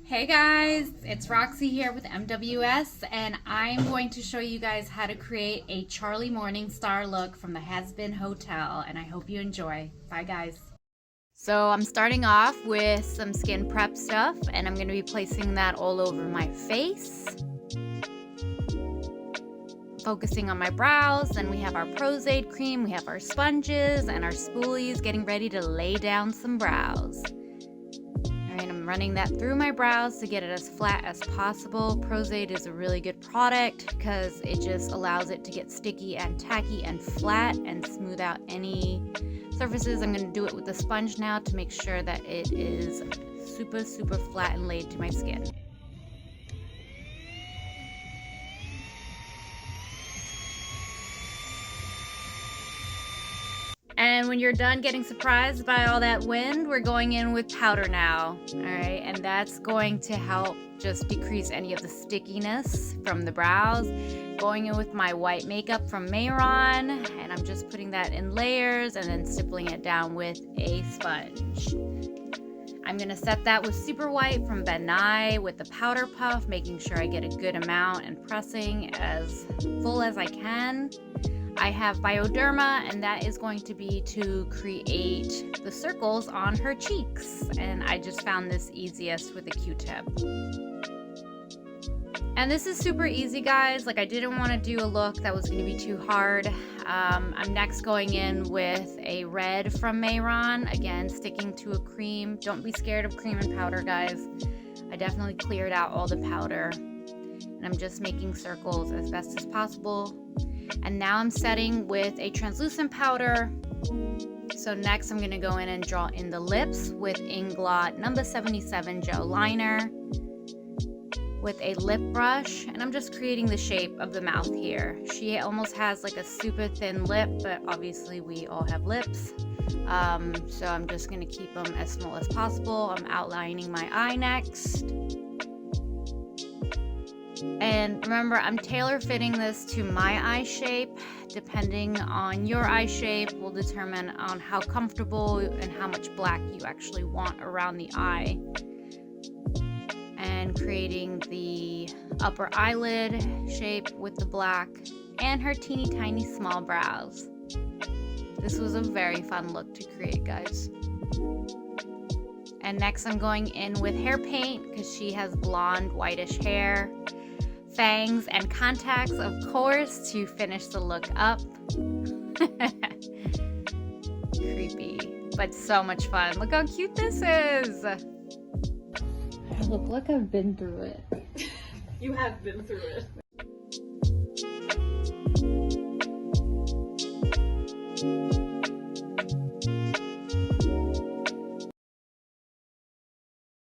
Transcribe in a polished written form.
Hey guys, it's Roxy here with MWS, and I'm going to show you guys how to create a Charlie Morningstar look from the Hazbin Hotel, and I hope you enjoy. Bye guys. So I'm starting off with some skin prep stuff, and I'm going to be placing that all over my face. Focusing on my brows. Then we have our Prosade cream, we have our sponges and our spoolies, getting ready to lay down some brows. Alright, I'm running that through my brows to get it as flat as possible. Prosade is a really good product because it just allows it to get sticky and tacky and flat and smooth out any surfaces. I'm going to do it with the sponge now to make sure that it is super flat and laid to my skin. And when you're done getting surprised by all that wind, we're going in with powder now. All right, and that's going to help just decrease any of the stickiness from the brows. Going in with my white makeup from Mayron, and I'm just putting that in layers and then stippling it down with a sponge. I'm gonna set that with super white from Ben Nye with the powder puff, making sure I get a good amount and pressing as full as I can. I have Bioderma, and that is going to be to create the circles on her cheeks. And I just found this easiest with a Q-tip. And this is super easy, guys. Like, I didn't want to do a look that was going to be too hard. I'm next going in with a red from Mayron. Again, sticking to a cream. Don't be scared of cream and powder, guys. I definitely cleared out all the powder. And I'm just making circles as best as possible. And now I'm setting with a translucent powder. So next I'm going to go in and draw in the lips with Inglot number 77 gel liner with a lip brush, and I'm just creating the shape of the mouth here. She almost has like a super thin lip, but obviously we all have lips. So I'm just going to keep them as small as possible. I'm outlining my eye next. And remember, I'm tailor fitting this to my eye shape. Depending on your eye shape will determine on how comfortable and how much black you actually want around the eye. And creating the upper eyelid shape with the black and her teeny tiny small brows. This was a very fun look to create, guys. And next I'm going in with hair paint because she has blonde whitish hair. Fangs and contacts, of course, to finish the look up. Creepy, but so much fun. Look how cute this is. Look, I've been through it. You have been through it.